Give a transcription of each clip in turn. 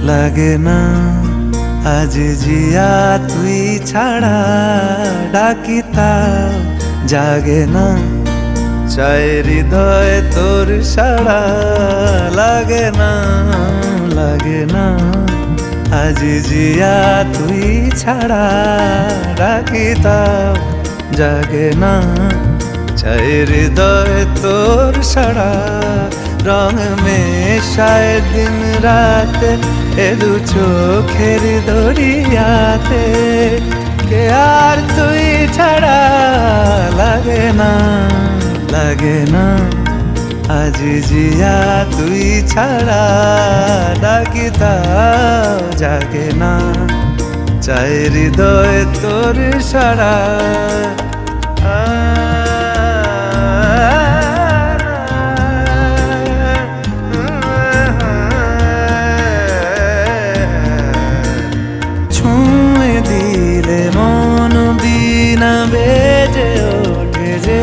লাগে না আজ জিয়া তুই ছাড়া ডাকি তাও জাগে না চাই হৃদয় তোর সাড়া লাগে না আজ জিয়া তুই ছাড়া ডাকি তাও জাগে না চাই হৃদয় তোর সাড়া রং মেশায় দিন রাত এ দু চোখের দরিয়াতে কে আর তুই ছাড়া লাগে না আজ জিয়া তুই ছাড়া ডাকি তাও জাগে না চাই হৃদয় তোর সাড়া ছুঁয়ে দিলে মন বিনা বেজে ওঠে যে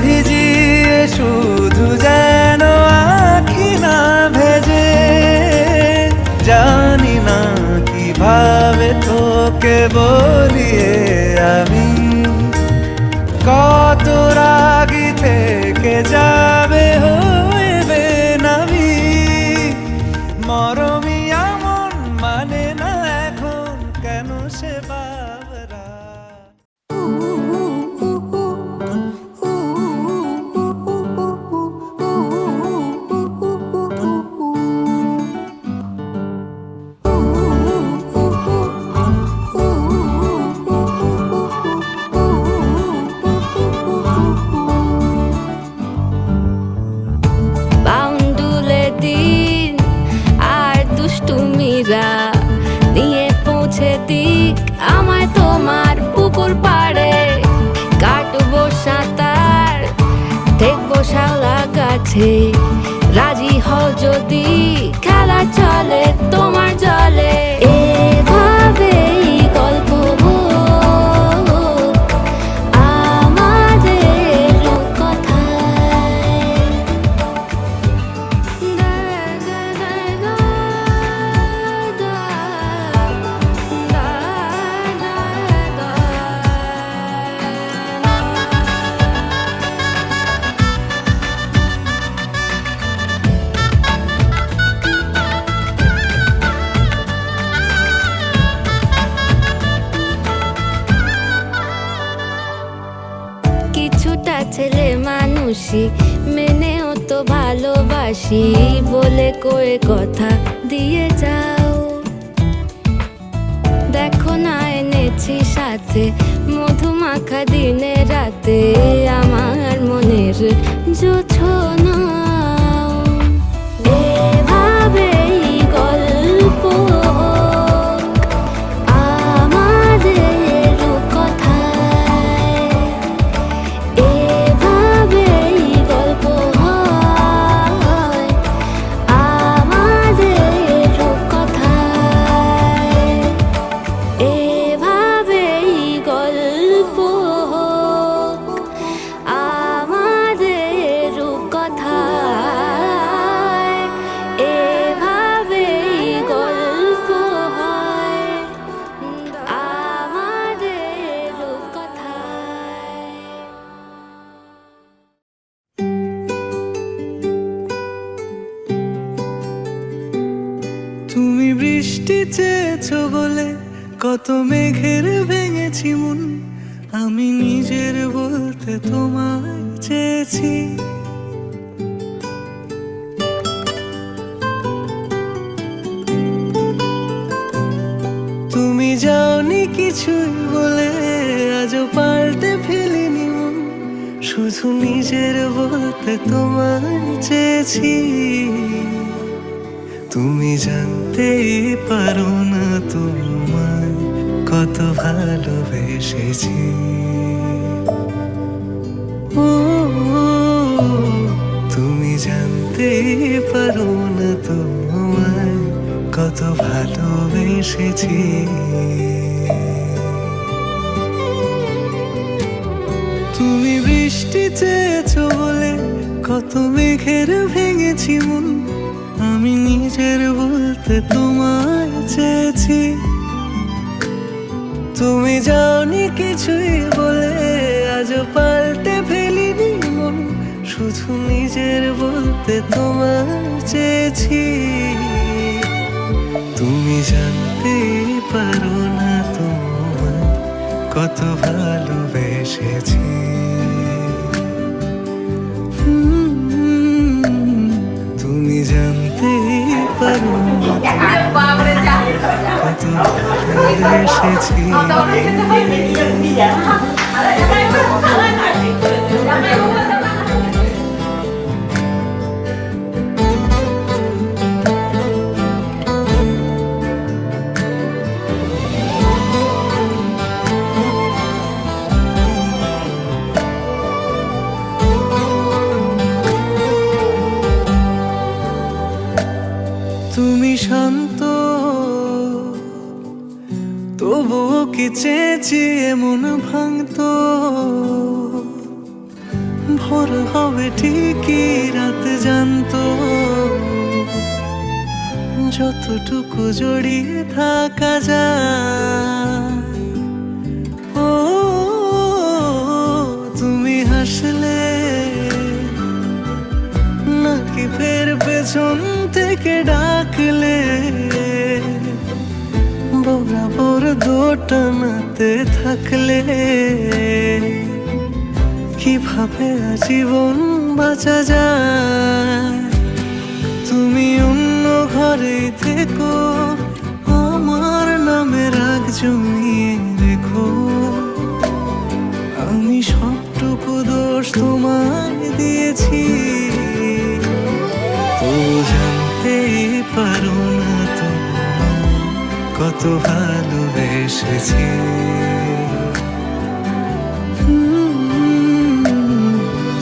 ভিজিয়ে শুধু যেন আখি না ভেজে জানি না কিভাবে তোকে বলিয়ে আমি কত রাগি থেকে যাবে হইবে নামি মরমি আমন মানে না এখন কেন সে বাবরা নিয়ে পৌঁছে দিক আমায় তোমার পুকুর পাড়ে কাটবো সাঁতার দেখবো শাওলা গাছে রাজি হও যদি খেলা চলে তোমার জলে এভাবেই গল্প কিছুটা ছেলে মানুষই মেনেও তো ভালোবাসি বলে কয়ে কথা দিয়ে যাও দেখো না এনেছি সাথে মধুমাখা দিনে রাতে আমার মনের জোছনা এভাবেই গল্প তুমি বৃষ্টি চেয়েছো বলে কত মেঘের ভেঙেছি মন আমি নিজের বলতে তোমায় চেয়েছি তুমি যাওনি কিছুই বলে আজও পাল্টে ফেলিনি মন শুধু নিজের বলতে তোমায় চেয়েছি তুমি জানতেই পারো না তোমায় কত ভালোবেসেছি ও তুমি জানতেই পারো না তোমায় কত ভালোবেসেছি তুমি বৃষ্টি চেয়েছো বলে কত মেঘের ভেঙেছি মন, আমি নিজের বলতে তোমায় চেয়েছি। তুমি যাওনি কিছুই বলে, আজও পাল্টে ফেলিনি মন, শুধু নিজের বলতে তোমায় চেয়েছি। তুমি জানতে পারো না তোমায় কত ভালোবেসেছি। তুমি জানতে পারো না কত ভালোবেসেছি। তুমি শান্ত তবুও কি চেয়েছিয়ে মন ভাঙতো, ভোর হবে ঠিকই রাত জানতো, যতটুকু জড়িয়ে থাকা যায়। ও তুমি হাসলে নাকি ফের পেছন থেকে ডাকলে, বরাবর দোটানাতে থাকলে কিভাবে আজীবন বাঁচা যায়। তুমি অন্য ঘরে থেকো, আমার নামে রাগ জমিয়ে রেখো, আমি সবটুকু দোষ তোমায় দিয়েছি। তো জানতেই পারো না তোমায় কত ভালোবেসেছি।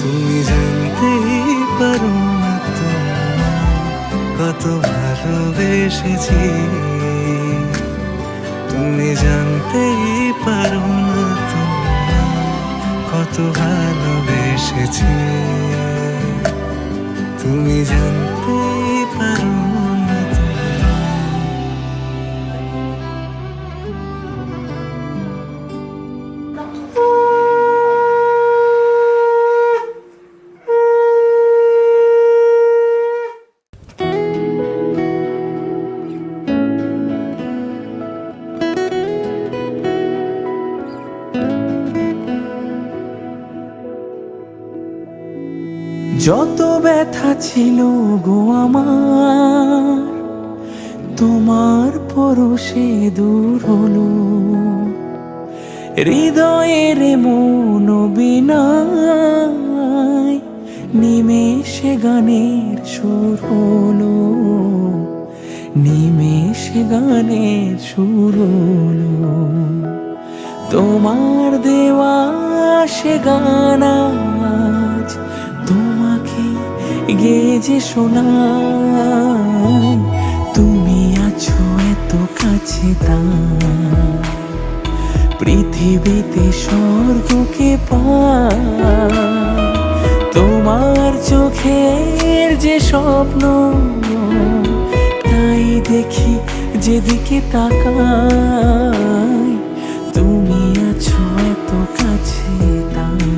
তুমি জানতেই পারো না তোমায় কত ভালোবেসেছি। তুমি জানতেই পারো না তোমায় কত ভালোবেসেছি। তুমি জানতেই পারো না যত ব্যথা ছিল গো আমার, তোমার পরশে দূর হলো, হৃদয়ের মন বিনায় নিমেষে গানের সুর হলো, নিমেষে গানের সুর হলো। তোমার দেওয়া সে গান আজ তোমাকে গেয়ে যে শোনাই, তুমি আছো এত কাছে তাই পৃথিবীতে স্বর্গকে পাই। তোমার চোখের যে স্বপ্ন তাই দেখি যেদিকে তাকাই, তুমি আছো এত কাছে তাই।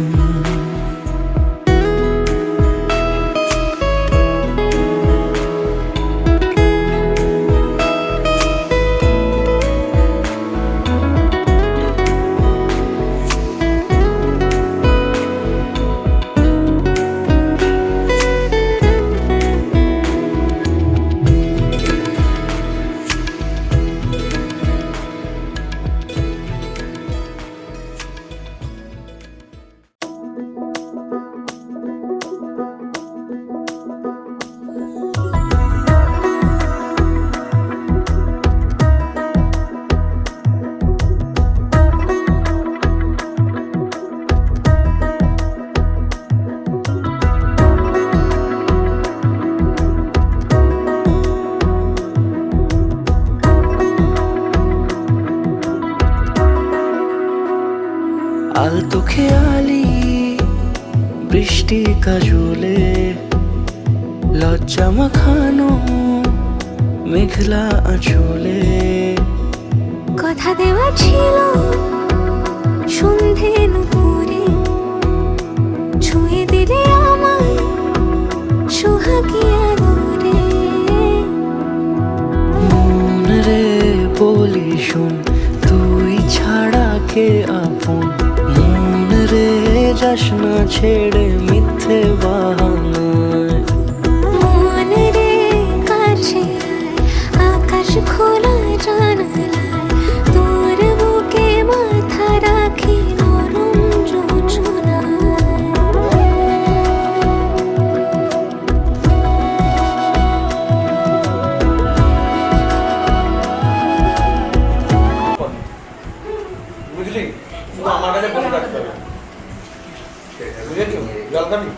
আলতো খেয়ালি বৃষ্টি কাজলে লজ্জা মাখানো মেঘলা আঁচলে কথা দেওয়া ছিল সন্ধে নুপুরে ছুঁয়ে দিলে আমায় সোহাগী আদরে মন রে বলি শোন তুই ছাড়া কে আপন মন রে যাস না ছেড়ে মিথ্যে বাহানায় মন রে কাছে আয়, আকাশ খোলা জানালায় তোর বুকে মাথা রাখি নরম যোজনায় বুঝলি শুধু আমার কাছে বসে থাকতে হবে বুঝেছো জল খাবি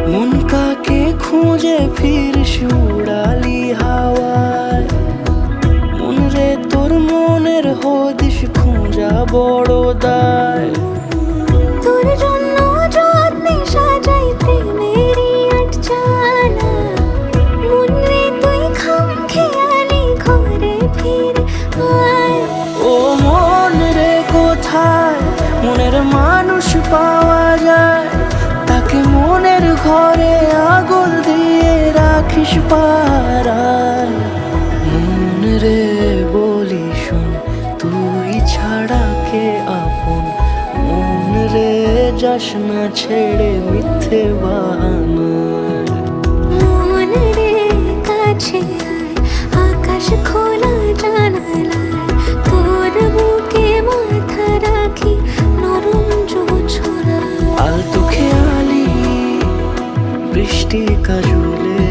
মন কাকে খুঁজে ফিরিস উড়ালি হাওয়ায় মন রে তোর মনের হদিস খোঁজা বড় দায় তোর জন্য যত্নে সাজাই প্রেমেরই আটচালা মন রে তুই খাম খেয়ালি ঘরে ফিরে আয় ও মন রে কোথায় মনের মানুষ পাওয়া যায় তাকে মনের ঘরে আগুন দিয়ে রাখিস পাড়ায় মন রে বলি শোন তুই ছাড়া কে আপন মন রে যাস না ছেড়ে মিথ্যে বাহানায় মন রে কাছে আয়, আকাশ খোলা জানালায় তোর বুকে মাথা রাখি নরম যোজনায় আলতো খেয়ালি বৃষ্টি কাজলে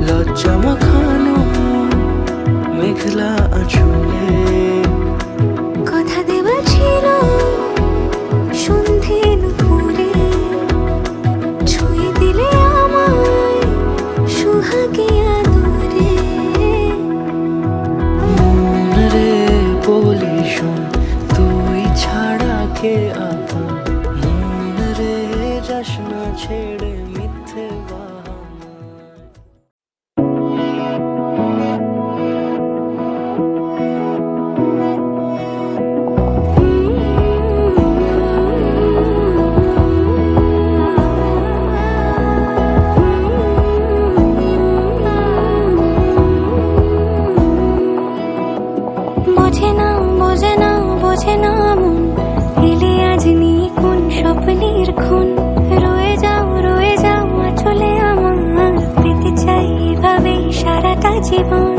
লজ্জা মাখানো মেঘলা আঁচলে কথা দেওয়া ছিল সন্ধে নুপুরে ছুঁয়ে দিলে আমায় সোহাগী আদরে মন রে বলি শোন তুই ছাড়া কে আপন মন রে যাস না ছেড়ে মিথ্যে বাহানায় বোঝে না বোঝে না বোঝে না মন এলে আজ নিয়ে কোন স্বপ্নের খুন রয়ে যাও চলে আমার পেতে চাই এভাবেই সারাটা জীবন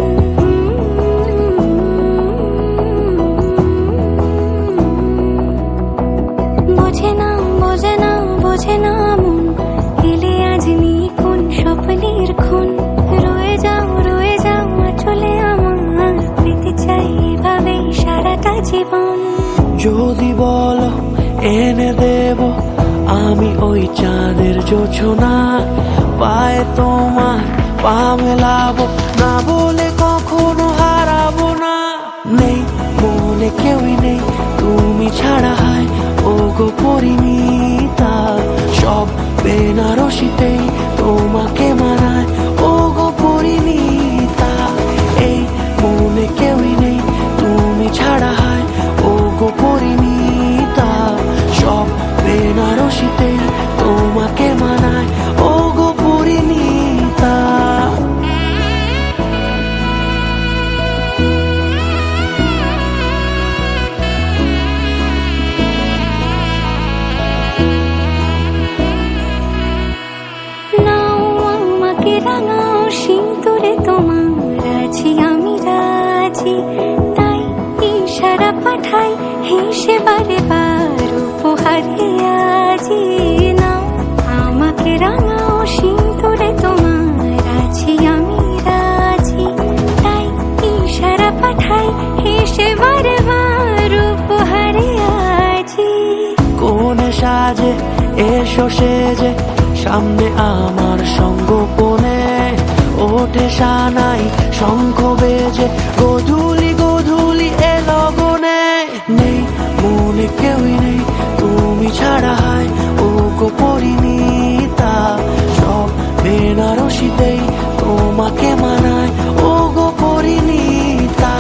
বোঝে না বোঝে না বোঝে না মন এলে আজ নিয়ে কোন স্বপ্নের খুন রয়ে যাও চলে আমার পেতে চাই এভাবেই সারাটা জীবন যদি বলো এনে দেব আমি ওই চাঁদের জোছনা পায়ে তোমার পা মেলাবো না বলে কখনো হারাবো না নেই মনে কেউই নেই তুমি ছাড়া হয় ও গো পরিণীতা সব বেনারসিতেই তোমাকে মানায় ও গো পরিণীতা এই মনে কেউই নেই তুমি ছাড়া হয় ও গো পরিণীতা সব বেনারসিতেই তোমাকে মানায় ও গো পরিণীতা নাও আমাকে রাঙাও সিঁদুরে তোমার আছি আমি রাজি তাই ইশারা পাঠাই হেসে বারে বার উপহারে আজি নাও আমাকে রাঙাও সিঁদুরে তোমার আছি আমি রাজি তাই ইশারা পাঠাই হেসে বারে বার উপহারে আজি কোন সাজে এসো সেজে সামনে আমার সঙ্গোপনে ও ওঠে সানাই শঙ্খ বেজে গধূলি গধূলি এলো গনে নেই মনে কেউই নেই তুমি ছাড়া হয় ও গো পরিণীতা সব বেনারসিতেই তোমাকে মানায় ও গো পরিণীতা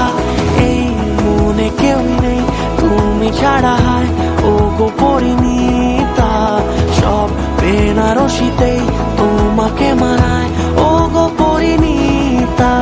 এই মনে কেউই নেই তুমি ছাড়া হয় ও গো পরিণীতা সব বেনারসিতেই তোমাকে মানায় ও গো পরিণীতা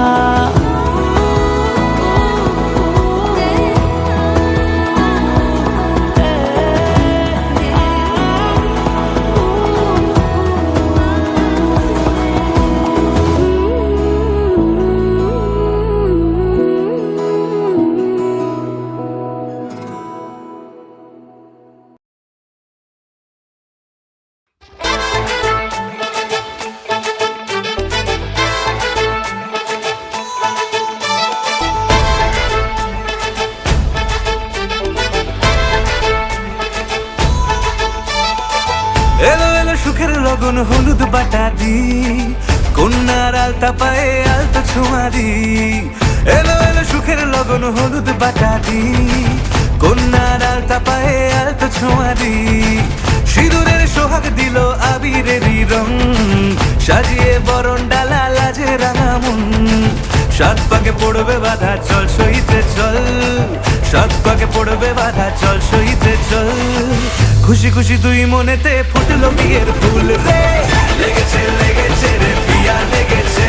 এলো এলো সুখের লগন হলুদ বাটা দি কন্যার আলতা পায়ে আলতা ছোঁয়া দি এলো এলো সুখের লগন হলুদ বাটা দি কন্যার আলতা পায়ে আলতা ছোঁয়া দি সিঁদুরের সোহাগ দিল আবিরেরই রং সাজিয়ে বরণ ডালা লাজে রাঙা মন সাত পাকে পড়বে বাধা চল সইতে চল সাত পাকে পড়বে বাধা চল সইতে চল খুশি খুশি দুই মনেতে ফুটলো বিয়ের ফুল রে লেগেছে লেগেছে রে পিয়া লেগেছে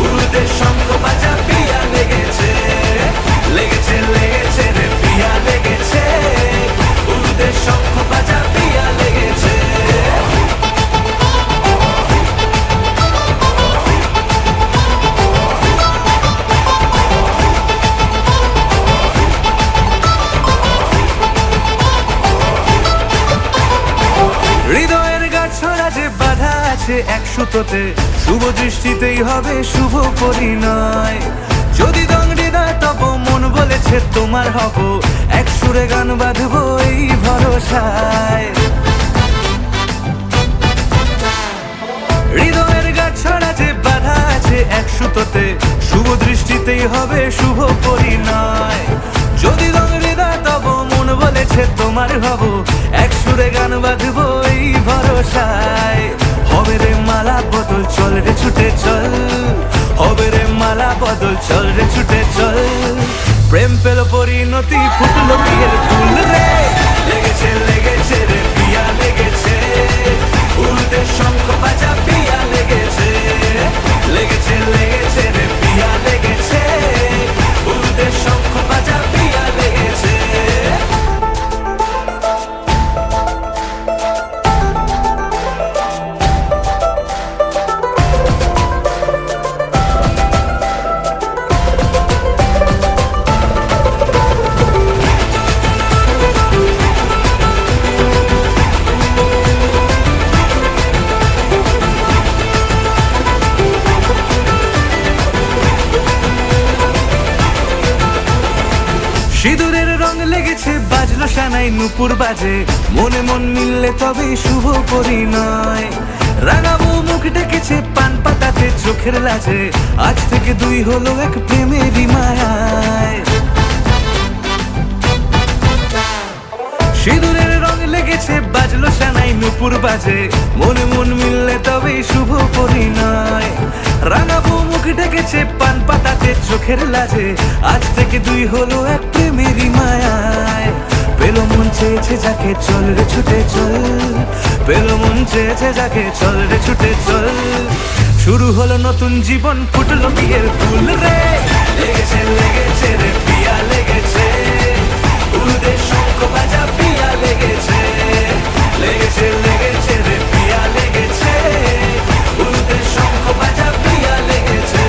উড়তে শঙ্খ বাজা পিয়া লেগেছে লেগেছে লেগেছে রে পিয়া লেগেছে উড়তে শঙ্খ বাজা পিয়া লেগেছে হৃদয়ের গাছড়া যে বাধা আছে এক সুতোতে শুভ দৃষ্টিতেই হবে শুভ পরিণয় যদি দংড়ি দেয় তব মন বলেছে তোমার হব এক সুরে গান বাঁধবো এই ভরসায় হৃদয়ের গাছড়া যে বাধা আছে এক সুতোতে শুভ দৃষ্টিতেই হবে শুভ পরিণয় যদি দংড়ি দেয় তব মন বলেছে তোমার হব এক সুরে গান বাঁধবো এই ভরসায় হবে রে মালা বদল চল রে ছুটে চল হবে রে মালা বদল চল রে ছুটে চল প্রেম পেল পরিণতি ফুটলো বিয়ের ফুল রে লেগেছে লেগেছে রে পিয়া লেগেছে উড়তে শঙ্খ বাজা পিয়া লেগেছে লেগেছে লেগেছে রে পিয়া লেগেছে উড়তে শঙ্খ বাজা পিয়া লেগেছে সিঁদুরের রং লেগেছে বাজলো সানাই নুপুর বাজে মনে মন মিললে তবে শুভ পরিণয় রাঙাবো মুখ ডেকেছে পান পাতাতে চোখের লাজে আজ থেকে দুই হলো এক প্রেমেরই মায়ায় সিঁদুরের রং লেগেছে বাজলো সানাই নুপুর বাজে মনে মন মিললে তবে শুভ পরিণয় রাঙাবো মুখ ডেকেছে পান পাতাতে চোখের লাজে আজ থেকে দুই হলো এক প্রেমেরই মায়ায় পেলো মন চেয়েছে যাকে চল রে ছুটে চল পেলো মন চেয়েছে যাকে চল রে ছুটে চল শুরু হলো নতুন জীবন ফুটলো বিয়ের ফুল রে লেগেছে লেগেছে রে পিয়া লেগেছে উড়তে শঙ্খ বাজা পিয়া লেগেছে লেগেছে লেগেছে রে পিয়া লেগেছে উড়তে শঙ্খ বাজা পিয়া লেগেছে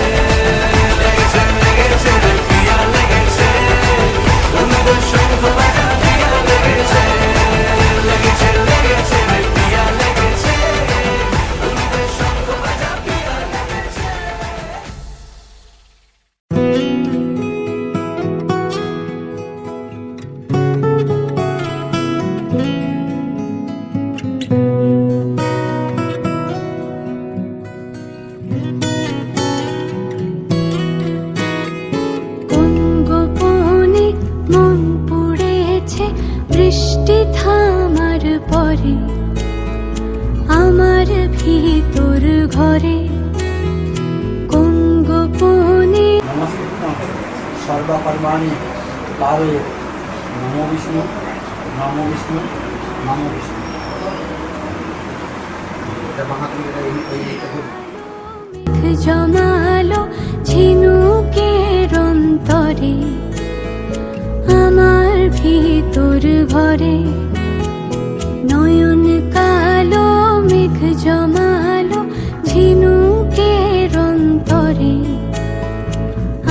লেগেছে লেগেছে রে পিয়া লেগেছে উড়তে শঙ্খ বাজা পিয়া লেগেছে লেগেছে লেগেছে রে পিয়া লেগেছে উড়তে শঙ্খ বাজা পিয়া লেগেছে ঘরে কোন গোপনে সর্বকর্মাণি কারে নমো বিষ্ণু নমো বিষ্ণু নমো বিষ্ণু। এটা বাংলা মেঘ জমালো ঝিনুকের অন্তরে আমার ভিতর ঘরে নয়ন কালো মেঘ জমালো ঝিনুকের অন্তরে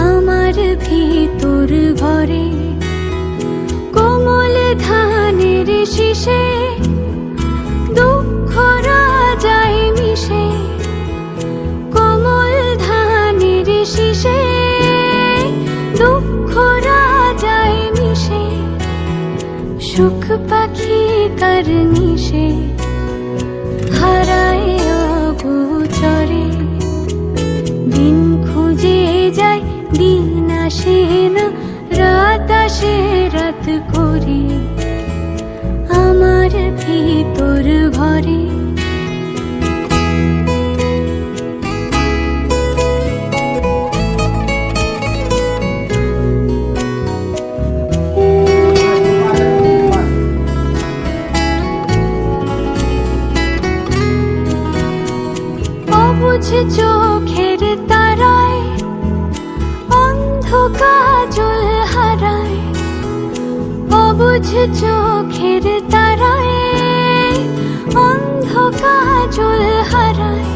আমার ভিতর ঘরে কোমল ধানের শীষে দুঃখ রাজায় মিশে কোমল ধানের শীষে দুঃখ রাজায় মিশে সুখ পাখি কারনিশে হারায় অগোচরে দিন খুঁজে যায় দিন আসে না রাত আসে রাত করে আমার ভিতর ঘরে অবুঝ চোখের তারায় অন্ধ কাজল হারায় অবুঝ চোখের তারায় অন্ধ কাজল হারায়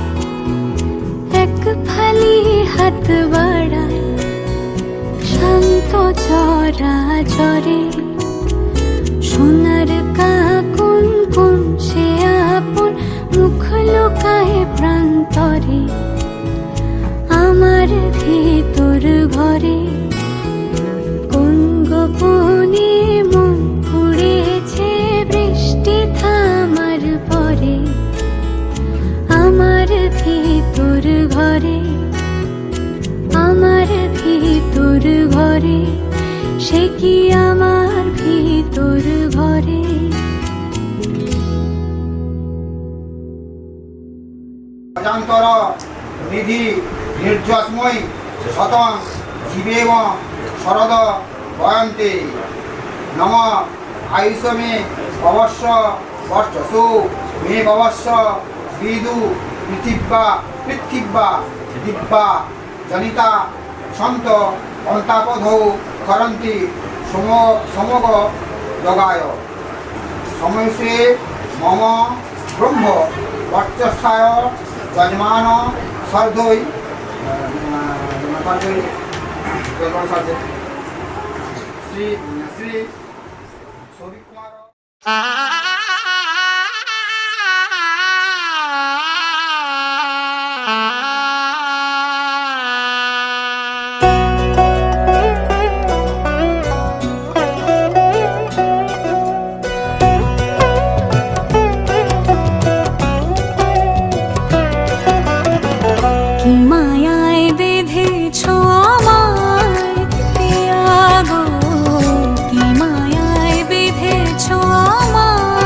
এক ফালি হাত বাড়ায় শান্ত চরা চরে সোনার কাকুন কোন সে আপন মুখ লুকায় প্রান্তরে আমার ভিতর ঘরে কোন গোপনে মন পুড়েছে বৃষ্টি থামার পরে আমার ভিতর ঘরে আমার ভিতর ঘরে সে কি আমার ভিতর ঘরে অজান্তর নিধি নির্যস্মৈ শতং জীবেম শরদ বয়ন্তে নম আয়ুষ মে ভবস্য বর্ষসু মে ভবস্য বিদু পৃথিব্যা দিব্যা জনিতা সন্ত অন্তাপধৌ করন্তি সমগ জগায় সময়সে মম ব্রহ্ম বর্চস্বায় যজমান সর্ধৈ শ্রী শ্রী সৌভিক কুমার কি মায়ায় বেঁধেছ আমায় পিয়া গো কি মায়ায় বেঁধেছ আমায়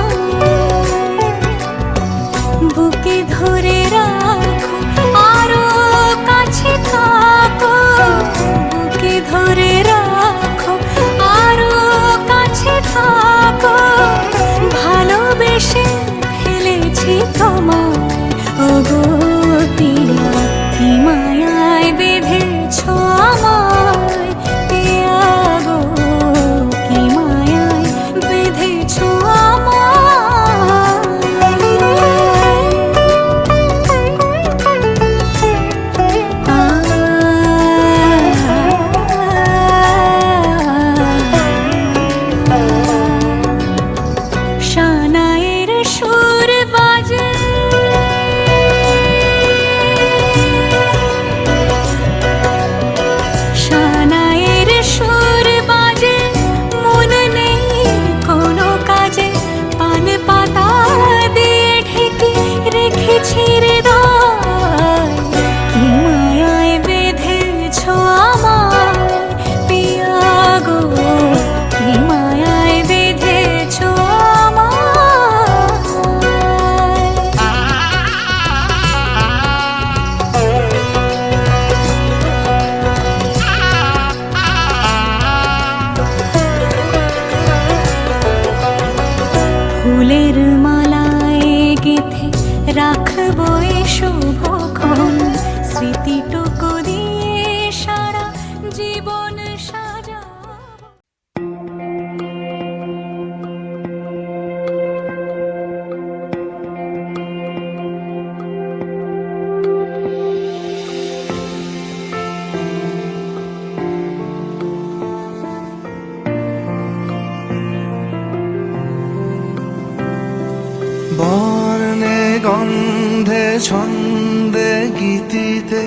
গন্ধে ছন্দে গীতিতে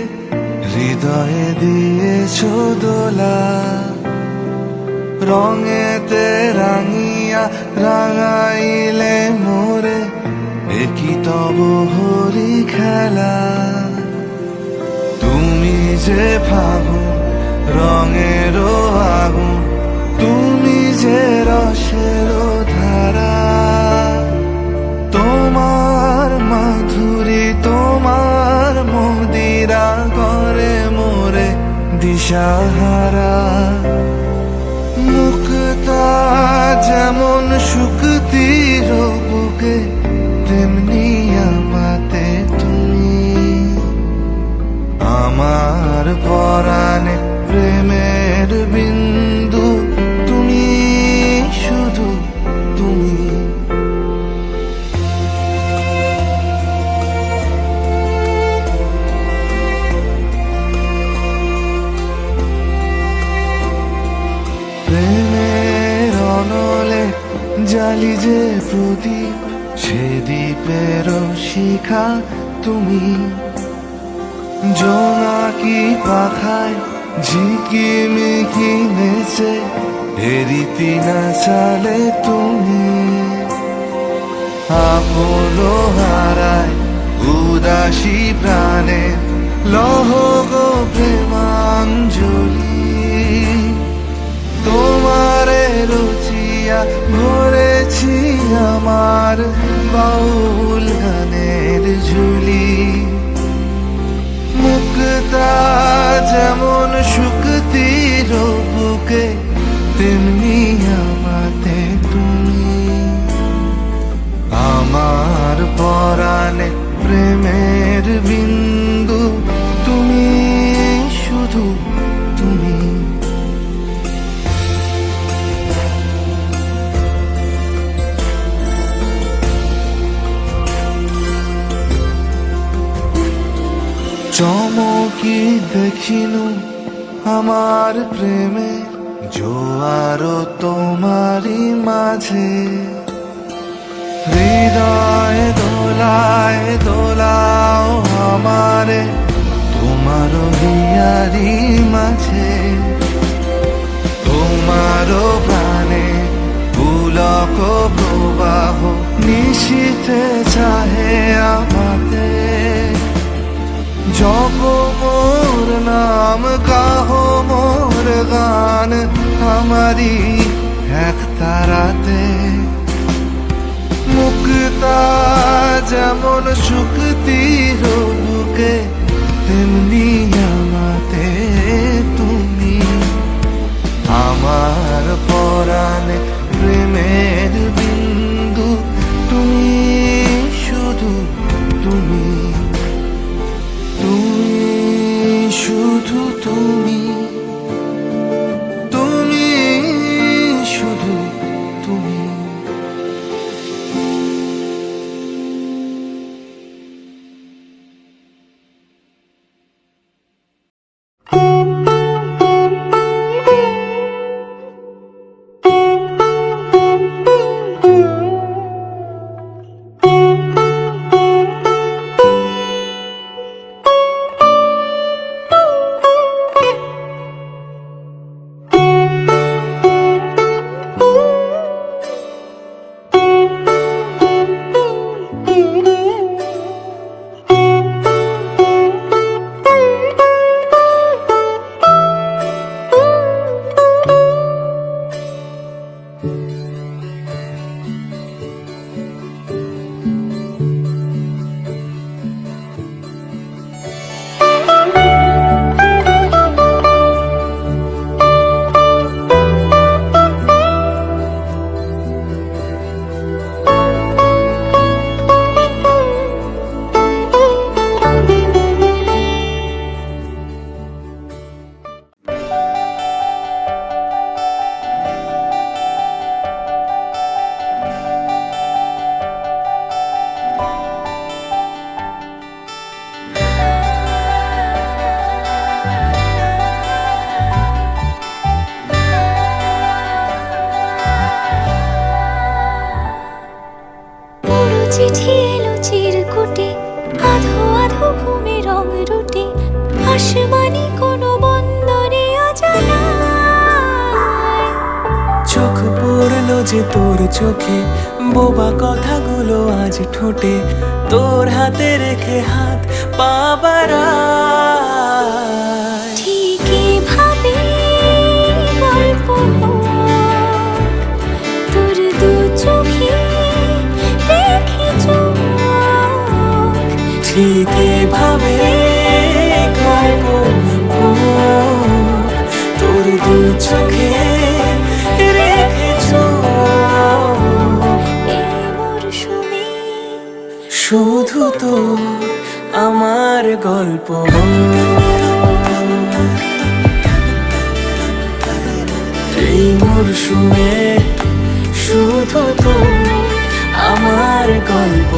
হৃদয়ে দিয়েছ দোলা, রঙেতে রাঙিয়া রাঙাইলে মোরে একই তব হরি খেলা। তুমি যে ফাগুন রঙের আগুন, তুমি যে রসের ধারা, তোমার মাধুরী তোমার মদিরা করে মোরে দিশাহারা। মুক্তা যেমন শুকতির বুকে, তেমনি আমাতে তুমি। আমার পরাণে প্রেমের বিন্দু, তুমি শুধু তুমি। প্রেমের অনলে জালি যে প্রদীপ, সে দ্বীপের শিখা তুমি। জোনাকি পাখায় ঝিকিমিকি নেচে হেরিতি না চালে তুমি। আপনো হারায় উদাসী প্রাণে লহ গো প্রেমাঞ্জলি। তোমারে রুচিয়া ভরেছি আমার বাউল গানের ঝুলি। মুক্তা যেমন শুকতির বুকে, তেমনি আমাতে তুমি। আমার পরাণে প্রেমের বিন্দু, তুমি শুধু তুমি। চমকি দেখিনু আমার প্রেমে জোয়ার তোমারই মাঝে। হৃদয় দোলায় দোলাও আমারে তোমার হিয়ারি মাঝে। তোমার প্রাণে পুলক প্রবাহ নিশীথে চাহে আমাতে। জপ মোর নাম গাহ মোর গান আমারি এক তারাতে। মুক্তা যেমন শুকতির বুকে, তেমনি আমাতে তুমি। আমার পরাণে প্রেমের বিন্দু, তুমি শুধু তুমি। তুমি শুধু তুমি, তুমি শুধু তুমি। চিঠি এলো চিরকুট আসমানি কোনো বন্দরে অজানায় চোখ পড়লো যে তোর চোখে, বোবা কথাগুলো আজ ঠোঁটে, তোর হাতে রেখে হাত পা বাড়ায়। ঠিক এভাবে গল্প হোক, তোর দু চোখে রেখে চোখ। ঠিক এভাবে গল্প হোক, তোর দু চোখে রেখে চোখ। এই মরশুমে শুধু তো আমার গল্প, এই মরশুমে শুধু তো আমার গল্প।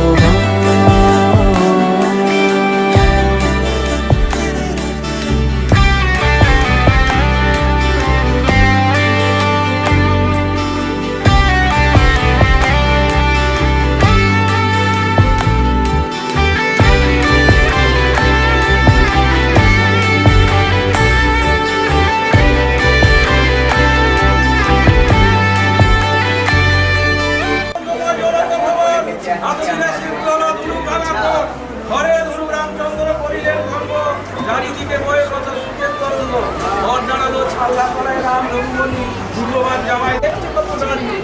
চারিদিকে বয়ে কত সুখের তরঙ্গ, ঘর দাঁড়ালো ছাল্লা করায় রাম রঘুমণি, পূর্ববান জামাই দেখছে কত দাঁড়িয়ে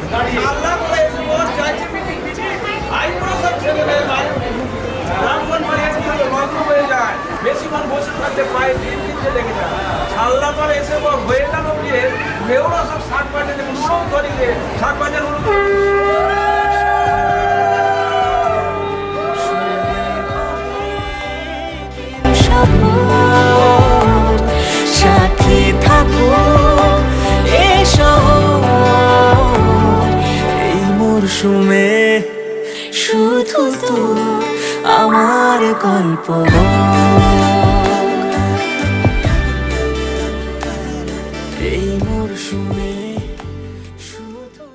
ছাল্লা করে এসে বর চাইছে পিটি পিটি, আইপুরো সব ছেলে মেয়ে বাইরে রামগণ বাড়ি এসে ভগ্ন হয়ে যায়, বেশিক্ষণ বসে থাকতে পায়ে দিন দিতে লেগে যায়। ছাল্লা করে এসে বর হয়ে গেল বিয়ে, মেয়েরা সব শাক বাজে দেখুন উড়ো ধরিলে শাক বাজার উড়ো সাথে থাকো এ শহর, এই মরশুমে শুধু তো আমার গল্প। এই মরশুমে শুধু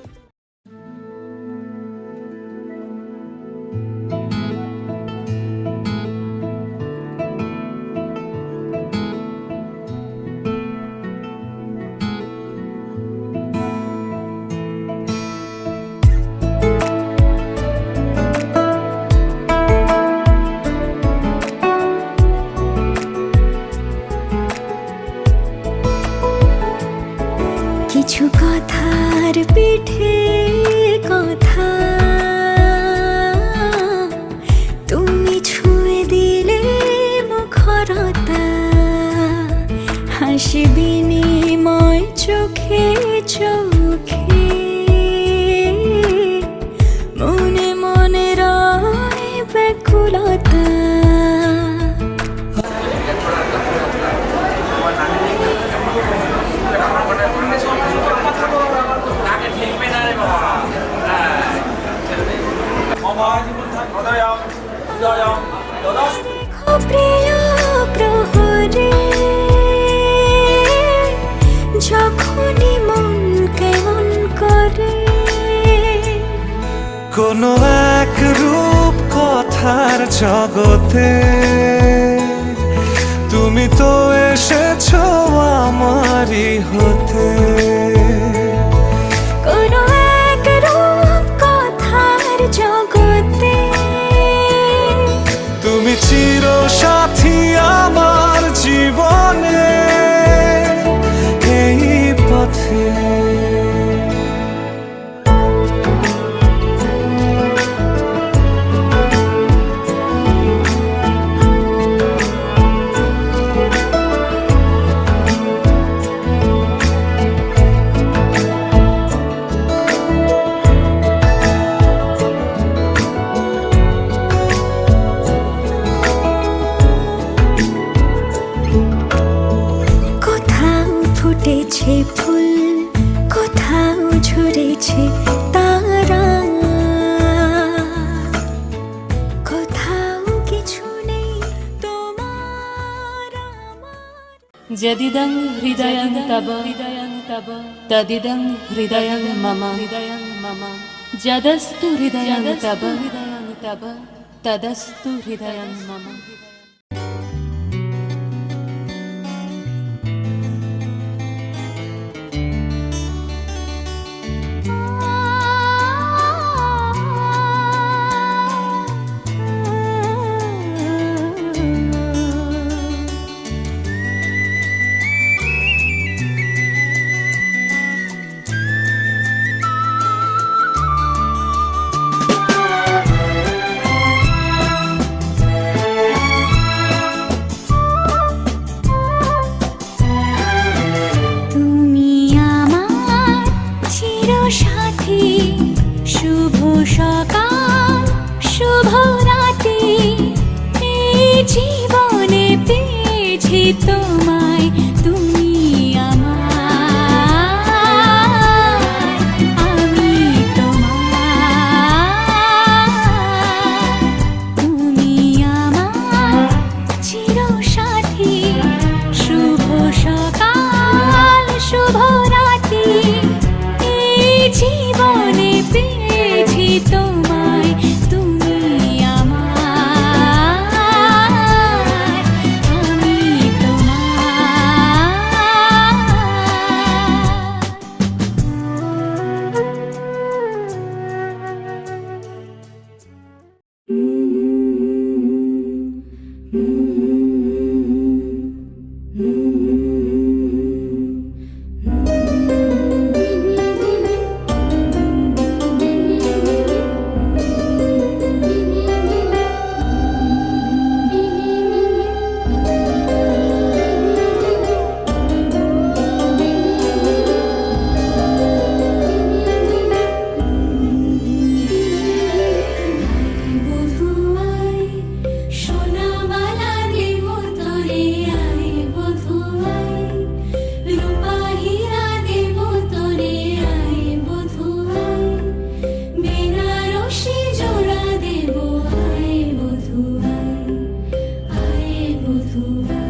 কিছু কথার পিঠে কথা, তুমি ছুঁয়ে দিলে মুখরতা, হাসি বিনিময় চোখে চোখে, মনে মনে রয় ব্যাকুলতা। প্রিয় প্রহরে যখনই মন কেমন করে, কোনো এক রূপ কথার জগতে তুমি তো এসেছো আমারই হতে। কোনো এক রূপ কথার জগতে তুমি চির সাথী আমার জীবনে, এই পথে ফুটেছে ফুল, কোথাও ঝরেছে তারা, কোথাও কিছু নেই তোমার আমার। যদিদং হৃদয়ং তব তদিদং হৃদয়ং মম যদস্তু হৃদয়ং তব তদস্তু হৃদয়ং মম। পেয়েছি তোমায়, তুমি আমার, আমি তোমার, তুমি আমার চিরসাথী। শুভ সকাল শুভ রাতি, এই জীবনে পেয়েছি তোমায়, তুমি আমার, আমি বধুয়াই সোনামালা দেব তোরে, আয় বধুয়াই রূপা হীরা দেব তোরে, আয় বধুয়াই বেনারসি জোড়া দেব, আয় বধুয়াই, আয় বধুয়াই।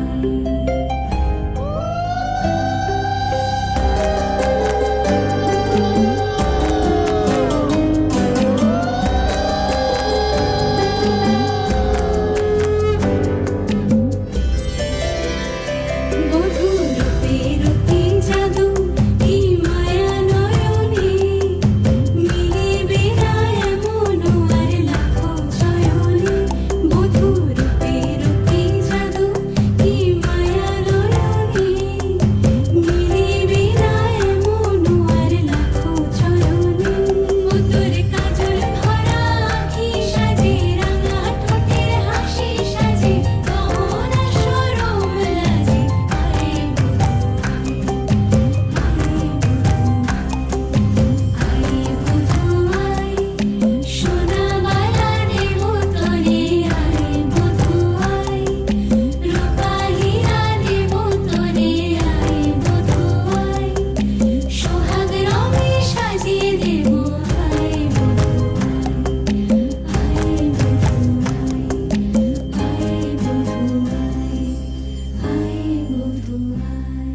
বধূরূপের কি জাদু, কি মায়া নয়নে, মিলিবে না এমন আর লাখো চয়নে। বধূরূপের কি জাদু, কি মায়া নয়নে, মিলিবে না এমন আর লাখো চয়নে। ও তোর কাজল ভরা আঁখি সাজে, রাঙা ঠোঁটের হাসি সাজে, গহনা সরম লাজে, আয় বধুয়াই সোনামালা দেব তোরে, আয় বধুয়াই রূপা হীরা দেব তোরে, আয় বধুয়াই সোহাগ রঙে সাজিয়ে দেব, আয় বধুয়াই, আয় বধুয়াই, আয় বধুয়াই, আয় বধুয়াই।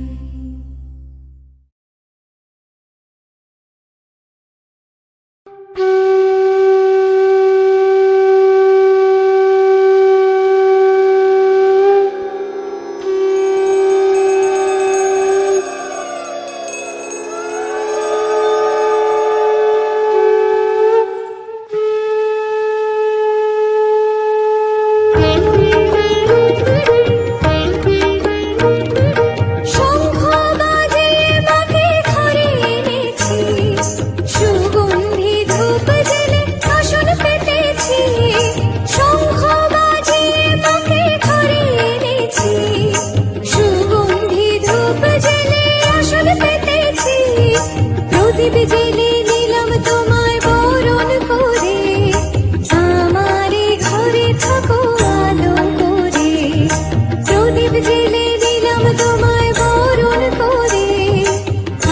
শঙ্খ বাজিয়ে মাকে ঘরে এনেছি, সুগন্ধি ধূপ জ্বেলে আসন পেতেছি। শঙ্খ বাজিয়ে মাকে ঘরে এনেছি, সুগন্ধি ধূপ জ্বেলে আসন পেতেছি। প্রদীপ জ্বেলে নিলাম তোমায় বরণ করে, আমারে ঘরে থাকো আলো করে। প্রদীপ জ্বেলে দিলাম তোমায় বরণ করে,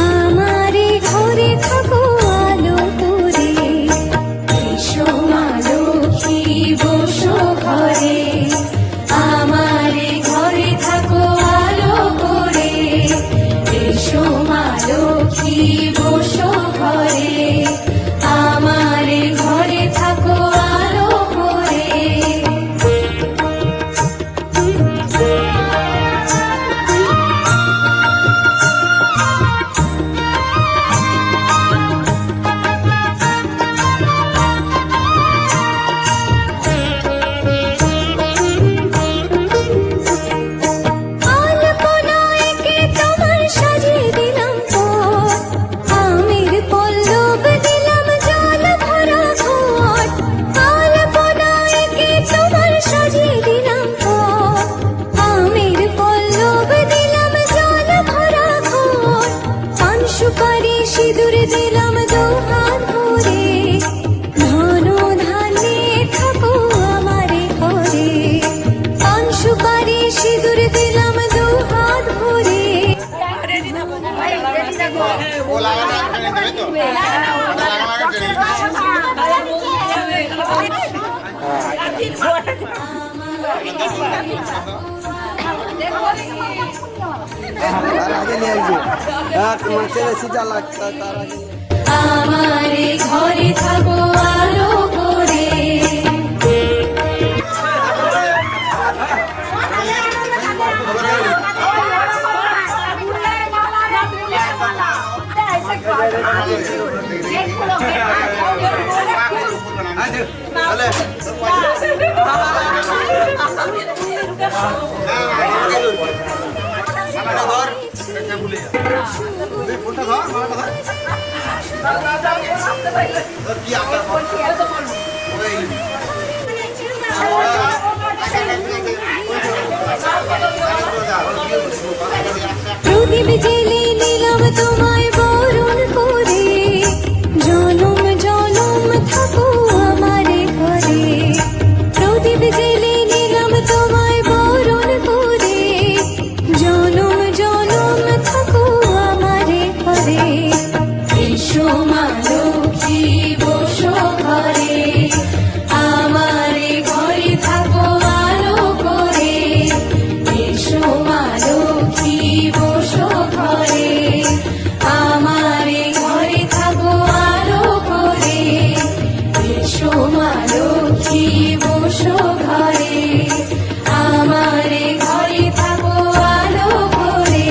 আমারে ঘরে থাকো আলো করে। এসো মা লক্ষ্মী বসো ঘরে, আমারে ঘরে থাকো আলো করে। এসো মা লক্ষ্মী বসো ঘরে, আমারে ঘরে থাকো আলো করে। আলপনা এঁকে তোমার সাজিয়ে দিলাম পথ, আমের পল্লব দিলাম জল ভরা ঘট। আলপনা এঁকে তোমার সাজিয়ে দিলাম পথ, আমের পল্লব দিলাম জল ভরা ঘট। পান সুপারি সিঁদুর দিলাম দুহাত ভরে, ধন ধান্যে থাকো আমারে ঘরে। পান সুপারি সিঁদুর দিলাম আমারে ঘরে থাকো আলো করে প্রদীপ জেলে নিলাম তোমায় বরণ করে জনম জনম থাকো আমারে ঘরে প্রদীপ জেলে নিলাম তোমায় বরণ করে জনম জনম থাকো আমারে ঘরে এসো মা লক্ষ্মী বসো ঘরে আমারে ঘরে থাকো আলো করে এসো মা লক্ষ্মী বসো ঘরে আমারে ঘরে থাকো আলো করে এসো মা লক্ষ্মী বসো ঘরে আমারে ঘরে থাকো আলো করে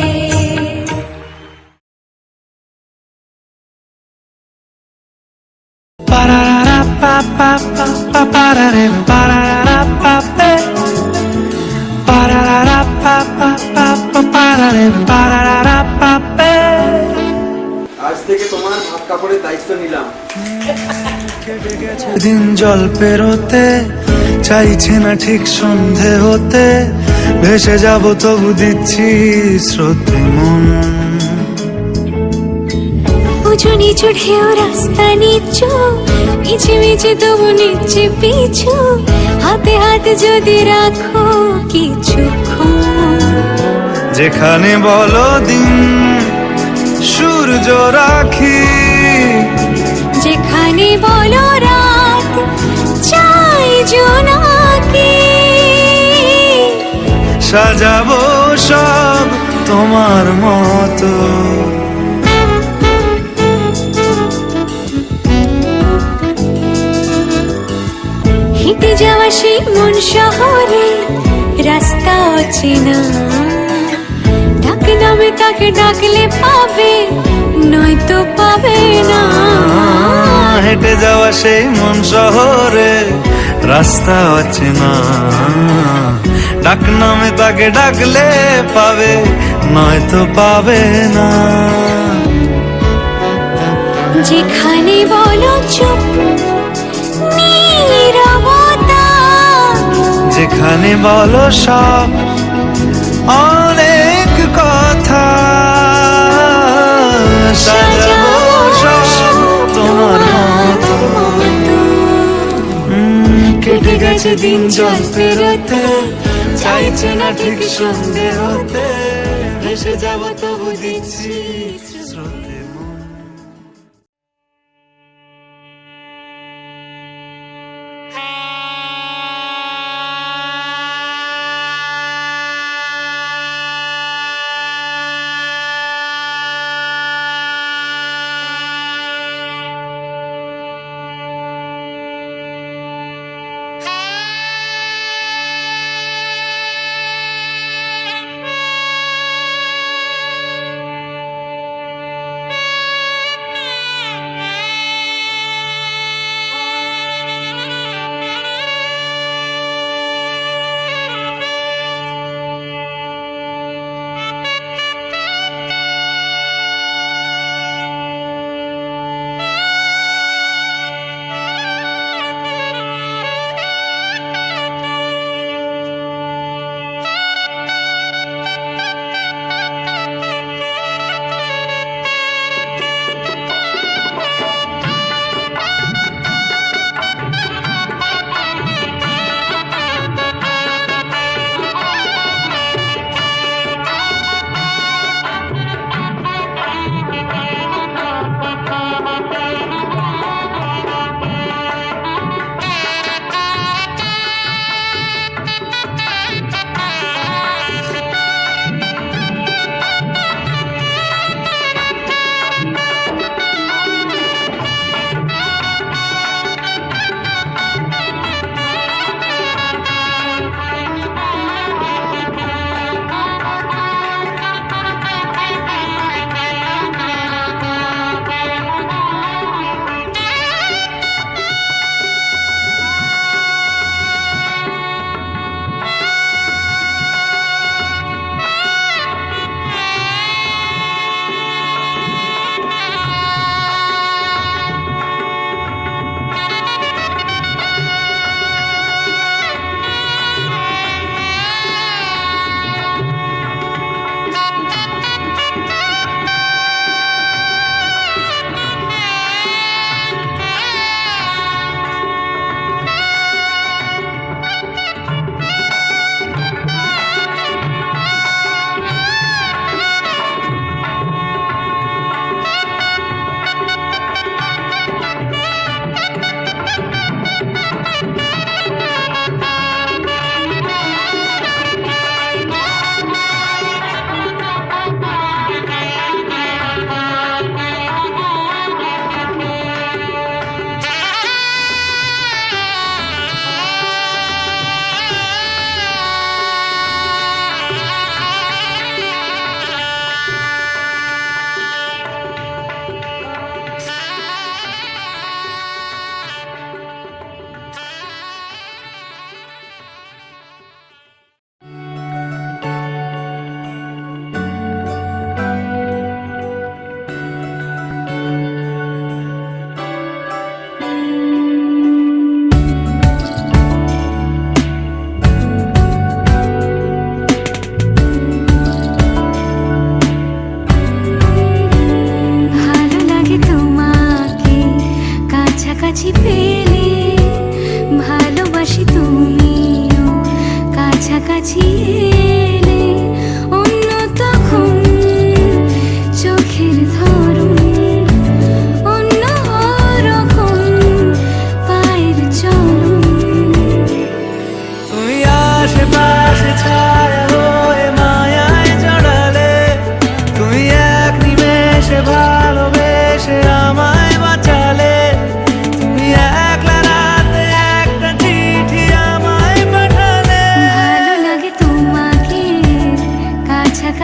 আজ থেকে তোমার ভাত কাপড়ের দায়িত্ব নিলাম। দিন জল পেরোতে চাইছে না ঠিক সন্ধে হতে ভেসে যাব তবু দিচ্ছি স্রোতে মন উঁচু নিচু ঢেউ রাস্তা নিচু মিছে মিছে তবু নিচ্ছে পিছু হাতে হাতে যদি রাখো কিছুক্ষণ যেখানে বলো দিন সূর্য রাখি যেখানে বলো রাত চাই জোনাকি সাজাবো সব তোমার মতো হেঁটে যাওয়া সেই মন শহরে রাস্তা অচেনা ডাক নামে তাকে ডাকলে পাবে নয়তো পাবে না হেঁটে যাওয়া সেই মন শহরে রাস্তা অচেনা ডাক নামে তাকে ডাকলে পাবে নয়তো পাবে না যেখানে বলো চুপ নীরবতা যেখানে বলো সব অনেক কথা সাজাবো সব তোমার মতো কেটে গেছে দিন জল পেরোতে চাইছে না ঠিক সন্ধে হতে ভেসে যাবো তবু দিচ্ছি স্রোতে মন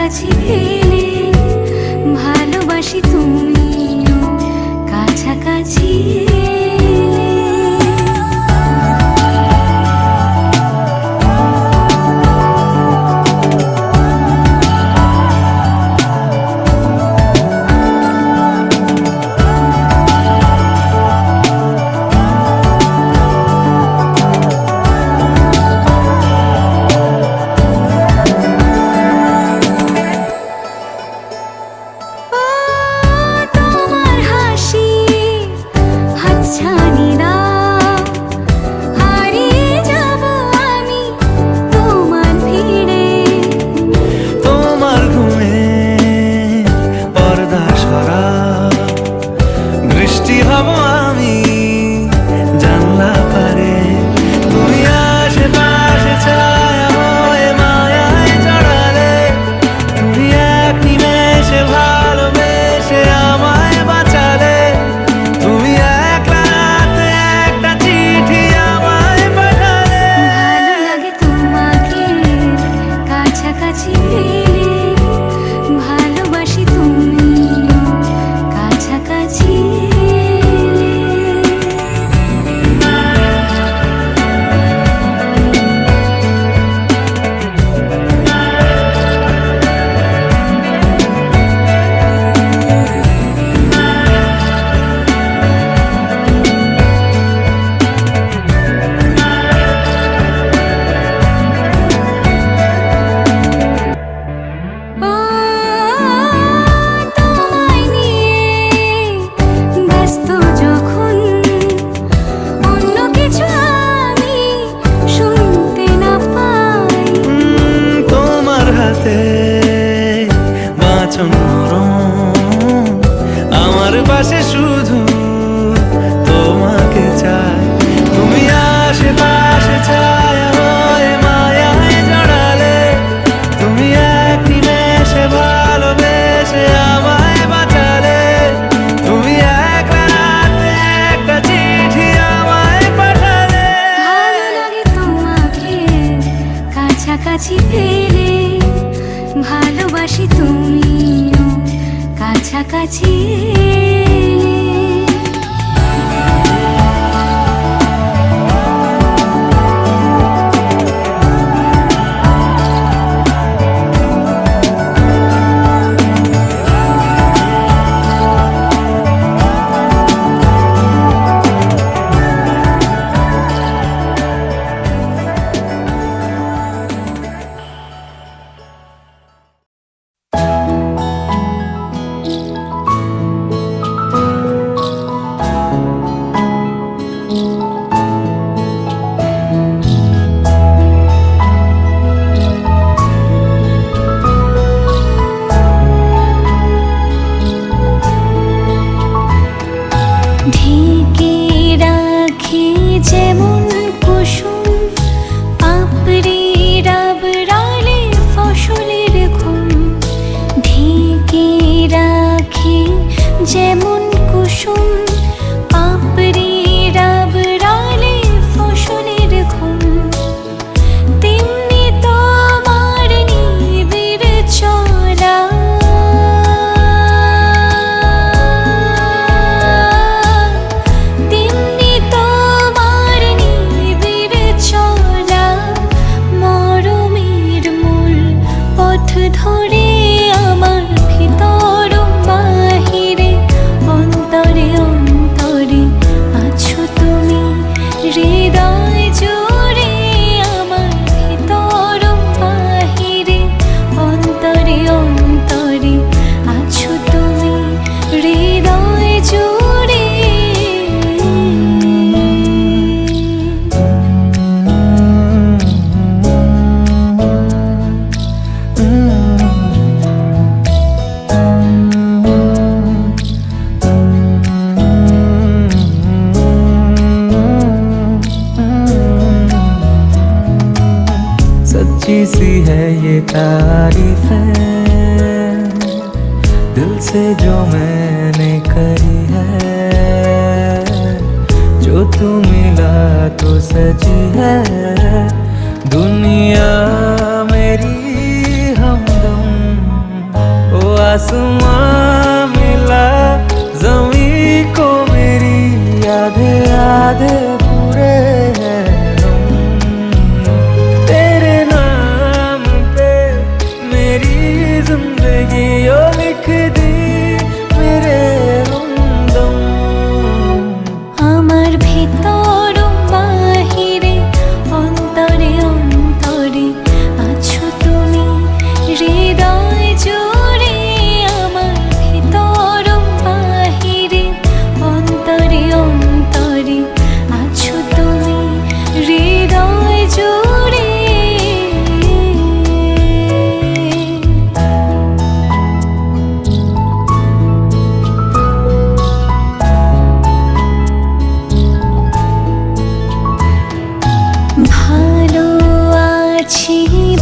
কাছাকাছি পেলে ভালোবাসি তুমিও কাছাকাছি এলে। তোমার হাসি হাতছানি দাও, হারিয়ে যাব আমি তোমার ভিড়ে। তোমার ঘুমে পর্দা সরা, বৃষ্টি হব আমি জানলা পারে। তুমি আশেপাশে ছায়া হয়ে মায়ায় জড়ালে, তুমি এক নিমেষে ভালোবেসে আমায় বাঁচালে। তুমি এক রাতে একটা চিঠি আমায় পাঠালে। ভালো লাগে তোমাকে কাছাকাছি পেলে ভালোবাসি তুমিও কাছাকাছি এলে। ও তোমায় নিয়ে ব্যস্ত যখন অন্য কিছু আমি শুনতে না পাই। তোমার হাতে বাঁচন নরম, আমার পাশে শুধু তোমাকে চাই। তুমি আশেপাশে ছায়া হয়ে মায়ায় জড়ালে, তুমি এক নিমেষে ভালোবেসে আমায় বাঁচালে। তুমি এক রাতে একটা চিঠি আমায় পাঠালে। ভালো লাগে তোমাকে কাছাকাছি পেলে ভালোবাসি তুমিও কাছাকাছি এলে। ঢেকে রাখি যেমন কুসুম পাপড়ি ডাবরালে ফসলের ঘুম। ঢেকে রাখি যেমন কুসুম পাপড়ি ডাবরালে ফসলের ঘুম, তেমনি তোমার নিবিড় চলা তেমনি তোমার নিবিড় চলা মরমের মূল পথ ধরে আমার ভিতর বাহিরে অন্তরে অন্তরে আছো তুমি হৃদয় জুড়ে। আমার ভিতর বাহিরে অন্তরে অন্তরে আছো তুমি হৃদয় জুড়ে। सच्ची सी है ये तारीफ है दिल से जो मैंने करी है। जो तू मिला तो सजी है दुनिया मेरी हमदम। आसमां मिला जमी को मेरी आधे आधे पूरे हैं हम। तेरे नाम पे मेरी जिंदगी ओ लिख दी मेरे हमदम। আমার ভিতর বাহিরে অন্তরে অন্তরে আছো তুমি হৃদয় জুড়ে। আমার ভিতর বাহিরে অন্তরে অন্তরে আছো তুমি হৃদয় জুড়ে। ভালো আছি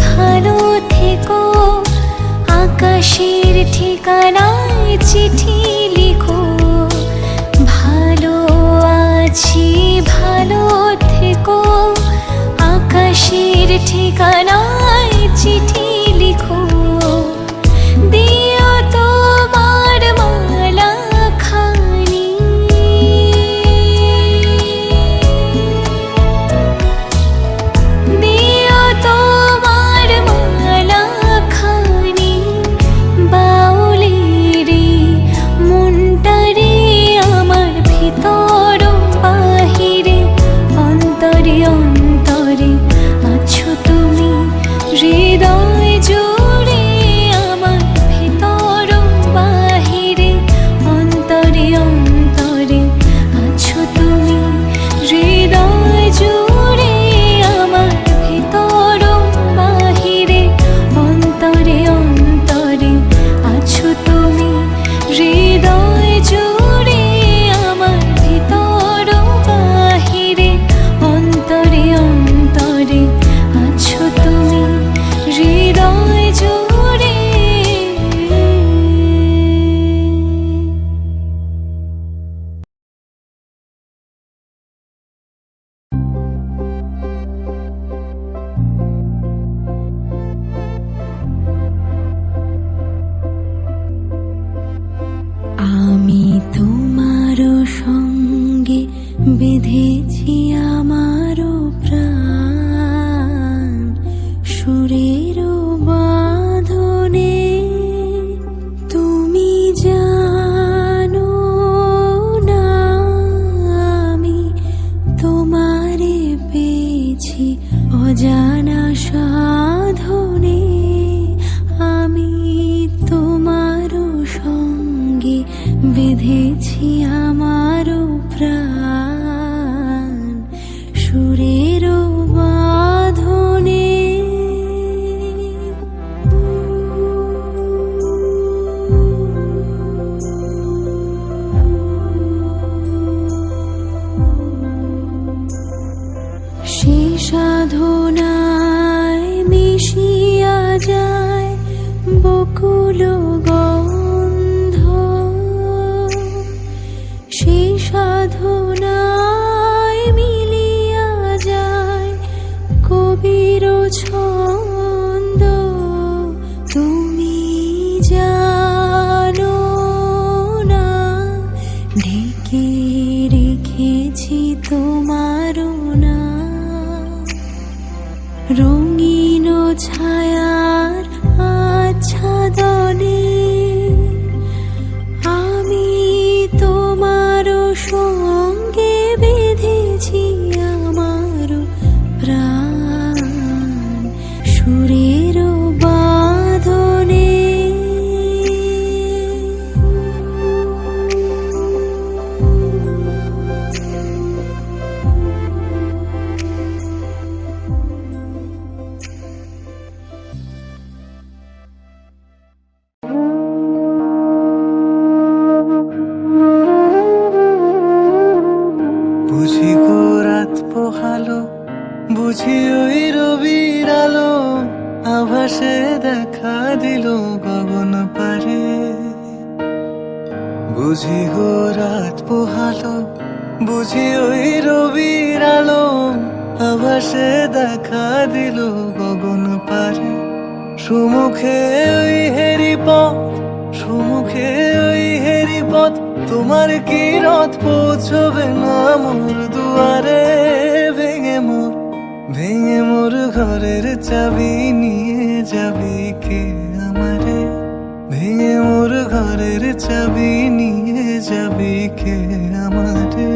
ভালো থেকো আকাশের ঠিকানায় চিঠি লিখো। ভালো আছি ভালো থেকো আকাশের ঠিকানায় চিঠি লিখো। দিও তোমার মালা খানি দিও তোমার মালা খানি বাউলেরে মনটারে আমার ভিতর বাহিরে অন্তরে অন্তরে আছো তুমি হৃদয় জুড়ে। আমার ভিতর বাহিরে অন্তরে অন্তরে আছো তুমি হৃদয় জুড়ে। আমার ভিতর বাহিরে অন্তরে অন্তরে আছো তুমি হৃদয় জুড়ে। আমার ভিতর বাহিরে অন্তরে অন্তরে আছো তুমি হৃদয় জুড়ে। আমি তোমার সঙ্গে বেঁধেছি আমারও প্রাণ সুরের বাঁধনে। তুমি জানো না আমি তোমারে পেয়েছি অজানা সাধনে। আমি তোমারও সঙ্গে বেঁধেছি আমারও প্রাণ সুরের বাঁধনে। সে সাধনায় মিশিয়া যায় বকুল গন্ধ। সে সাধনায় মিলিয়া যায় কবির ছন্দ। তুমি জানো না ঢেকে রেখেছি তোমার নাম রঙিন ছায়ার আচ্ছাদনে। আমি তোমার সঙ্গে বেঁধেছি আমার প্রাণ সুরের বাঁধনে। বুঝি গো রাত পোহালো, বুঝি ওই রবির আলো আভাসে দেখা দিল গগন পারে। বুঝি গো রাত পোহালো, বুঝি ওই রবির আলো আভাসে দেখা দিল গগন পারে। সুমুখে ওই হেরি পথ আর কি রথ পৌঁছবে না মোর দুয়ারে, ভেঙে মোর ঘরের চাবি নিয়ে যাবি কে আমারে, ভেঙে মোর ঘরের চাবি নিয়ে যাবি কে আমারে।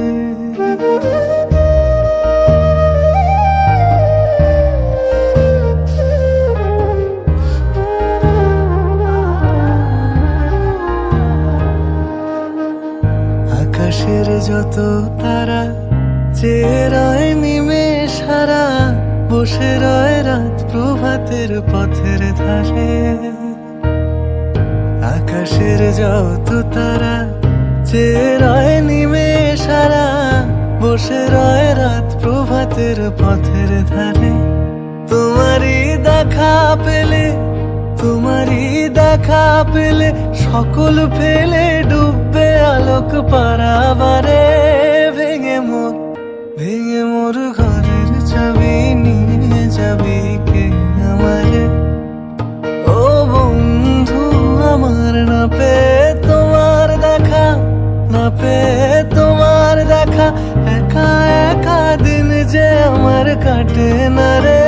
আকাশের যত তারা চেয়ে রয় নিমেষ হারা, বসে রয় রাত প্রভাতের পথের ধারে। আকাশের যত তারা চেয়ে রয় নিমেষ হারা, বসে রয় রাত প্রভাতের পথের ধারে। তোমারই দেখা পেলে, তোমারই দেখা পেলে সকল ফেলে ডুববে আলোক পারাবারে। ভেঙে মোর ঘরের চাবি নিয়ে যাবি কে আমারে। ও বন্ধু আমার না পেয়ে তোমার দেখা, না পেয়ে তোমার দেখা, একা একা দিন যে আমার কাটে না রে।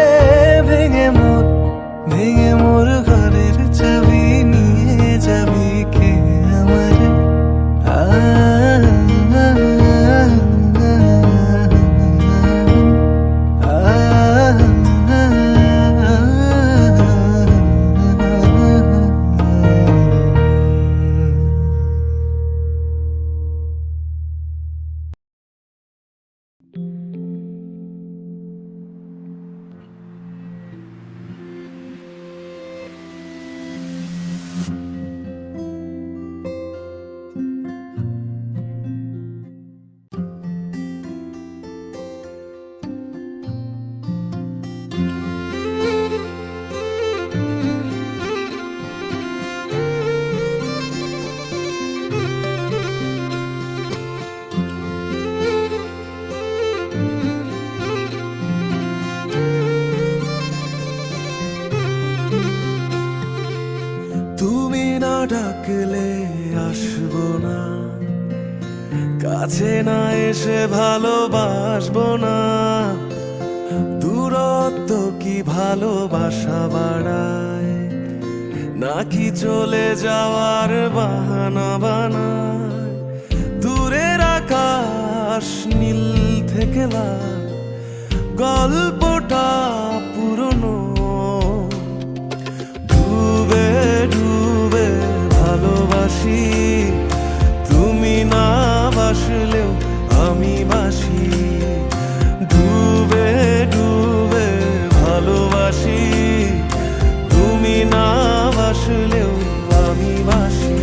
ভেঙে মোর ঘরের চাবি নিয়ে যাবি কে আমারে। তুমি না ডাকলে আসবো না, কাছে না এসে ভালোবাসবো না। দূরত্ব কি ভালোবাসা বাড়ায়, নাকি চলে যাওয়ার বাহানা বানায়। দূরের আকাশ নীল থেকে লাল, গল্পটা পুরনো। ডুবে ডুবে ভালোবাসি, তুমি না বাসলেও আমি বাসি। ডুবে ডুবে ভালোবাসি, তুমি না বাসলেও আমি বাসি।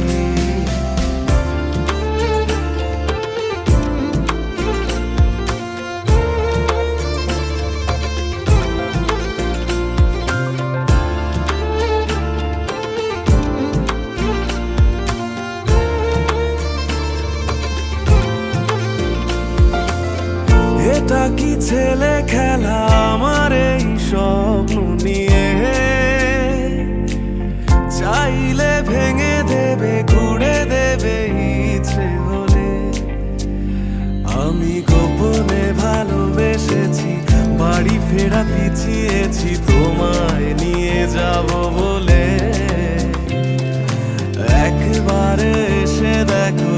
এটা কি ছেলে খেলা আমার এই স্বপ্ন নিয়ে, চাইলে ভেঙে দেবে ঘুরে দেবে ইচ্ছে হলে। আমি গোপনে ভালোবেসেছি, বাড়ি ফেরা পিছিয়েছি তোমায় নিয়ে যাব বলে। একবারে এসে দেখো,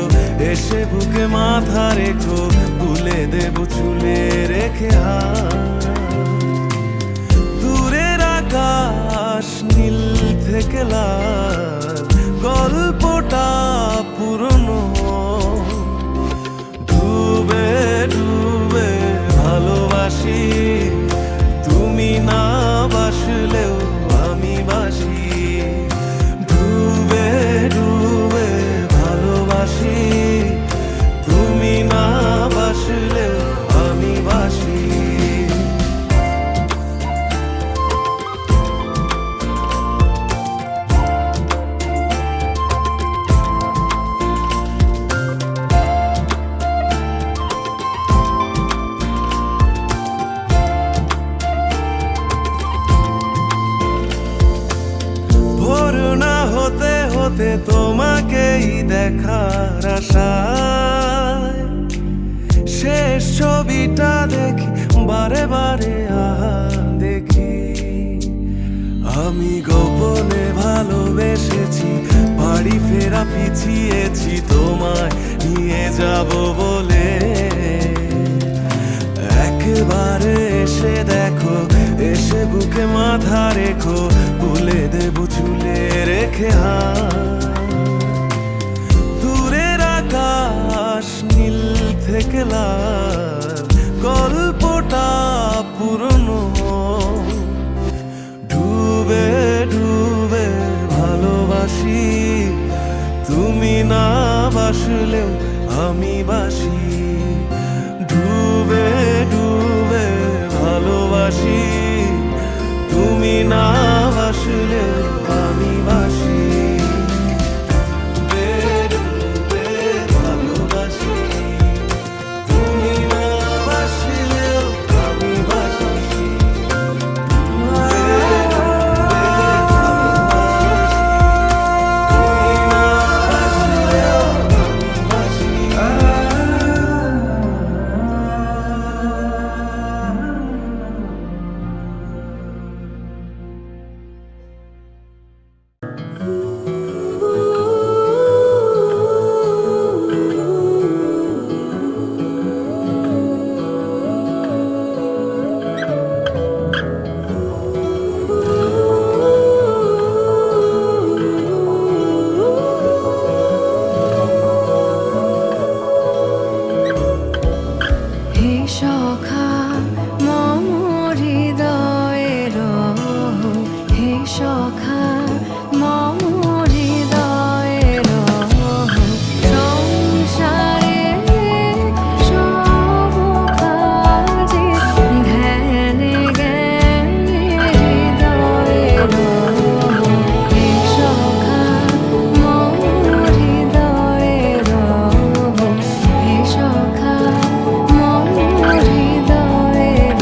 এসে বুকে মাথা রেখো, ভুলে দেব চুলে রেখে হাত। দূরের আকাশ নীল থেকে লাল, গল্পটা পুরনো। ডুবে ডুবে ভালোবাসি, তুমি না বাসলেও আমি বাসি। ডুবে ডুবে ভালোবাসি, তুমি না বাসলেও আমি বাসি। আলোতে তোমাকেই দেখার আশায় শেষ ছবিটা দেখি বারে বারে দেখি আমি গোপনে ভালোবেসেছি বাড়ি ফেরা পিছিয়েছি তোমায় নিয়ে যাব বলে একবারে এসে দেখো এসে বুকে মাথা রেখো ভুলে দেবো ঝুলে রেখে দূরের আকাশ নীল থেকে লাল গল্পটা পুরনো ডুবে ডুবে ভালোবাসি তুমি না বাসলেও আমি বাসি ডুবে ডুবে ভালোবাসি তুমি না বাসলেও আমি বাসি ডুবে ডুবে ভালোবাসি তুমি না বাসলেও আমি বাসি হে সখা মম হৃদয়ের হে সখা মম হৃদয়ের সংসারে সব কাজে ধ্যানে জ্ঞানে হৃদয়ের হে সখা মম হৃদয়ের হে সখা মম হৃদয়ের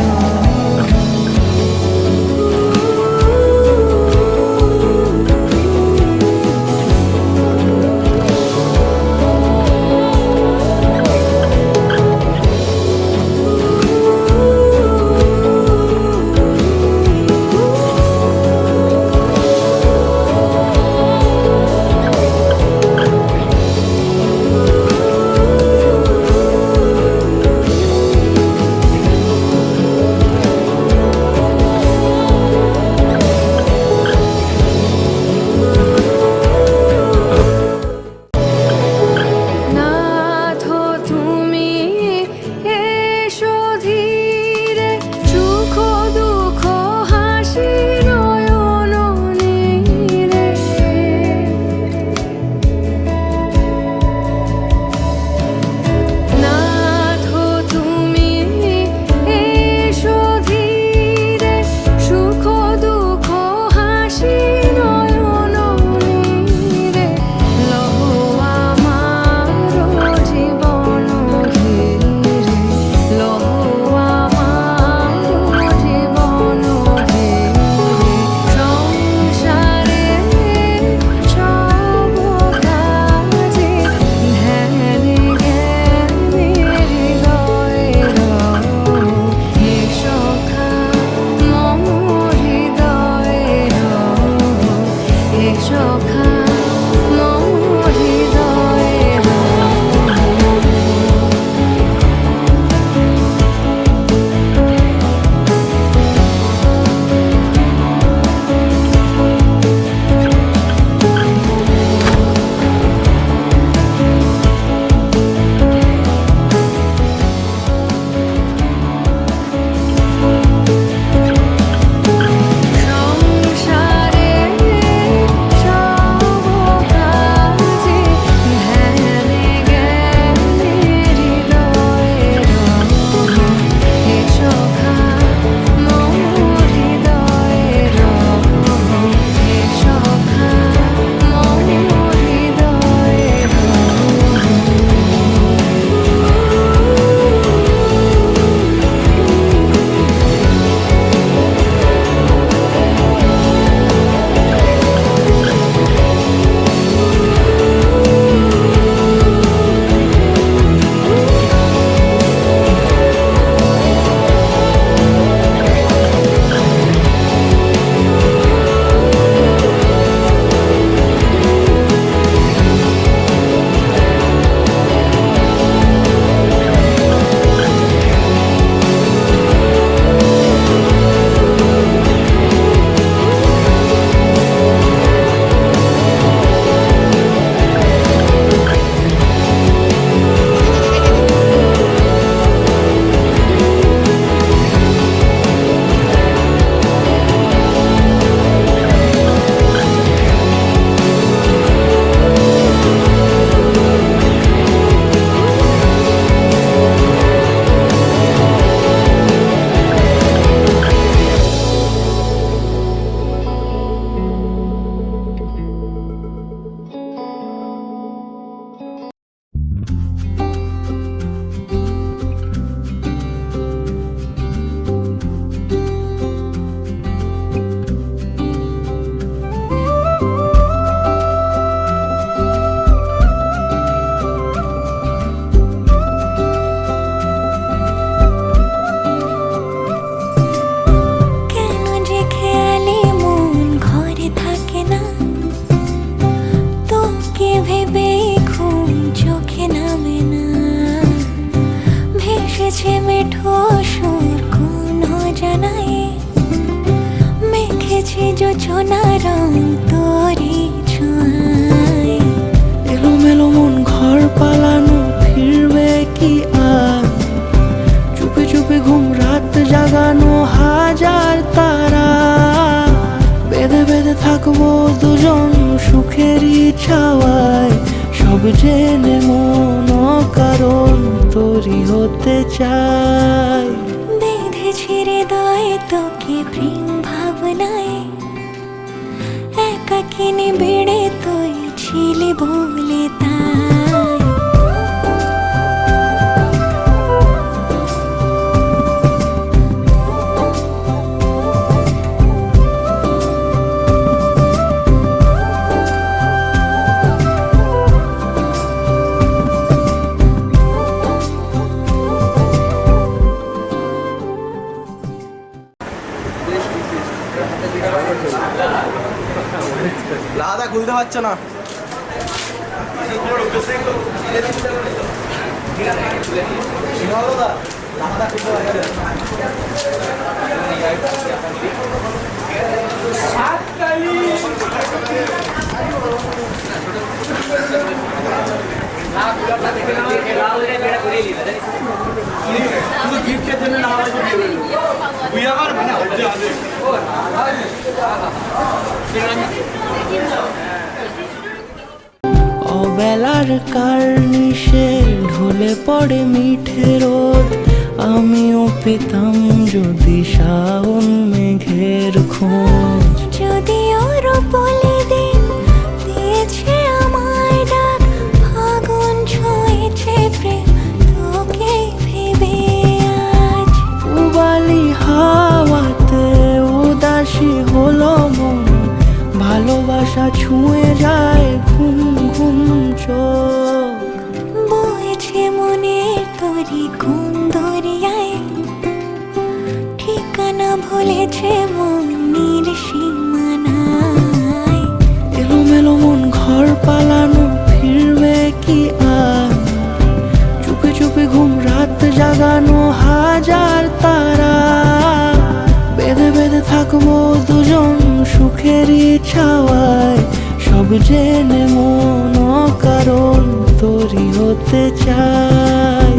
নাথ তুমি এসো ধীরে সুখ দুঃখ হাসি নয়ন নীরে নাথ তুমি এসো ধীরে সুখ দুঃখ হাসি নয়ন নীরে লহ আমার জীবন ঘিরে লহ আমার জীবন ঘিরে সংসারে সব কাজে ধ্যানে জ্ঞানে হৃদয়ের হে সখা মম হৃদয়ের হে সখা মম হৃদয়ের সংসারে সব বইছে মেঠো সুর কোন জানায় মেখেছে যোছনা রং তোরি ছোঁয়ায় এলোমেলো মন ঘর পালানো ফিরবে কি আর চুপে চুপে ঘুম রাত জাগানো হাজার তারা বেঁধে বেঁধে থাকবো দুজন সুখেরই ছাওয়ায় সব জেনে মন কারণ তোরই হতে চাই বেঁধেছি হৃদয় তোকে প্রেম ভাবনায় একাকিনী বেড়ে তুই ছিলি বলে তাই লাদা খুলতে পারছো না অবেলার কার্নিশে ঢলে পড়ে মিঠে রোদ আমিও পেতাম যদি শাওন মেঘের খোঁজ যদি ওর বলে দিন দিয়েছে আমায় ডাক ফাগুন ছুঁয়েছে প্রেম তোকে ভেবে আজ উবালি হাওয়াতে উদাসী হলো মন ভালোবাসা ছুঁয়ে যায় ঘুম ঘুম চোখ বইছে মনের তোরি কোন দরিয়ায় ঠিকানা ভুলেছে মনের সীমানায় এলোমেলো মন ঘর পালানো ফিরবে কি আর চুপে চুপে ঘুম রাত জাগানো হাজার তারা বেঁধে বেঁধে থাকবো দুজন সুখেরই ছাওয়ায় সব জেনে মন কারণ তোরই হতে চাই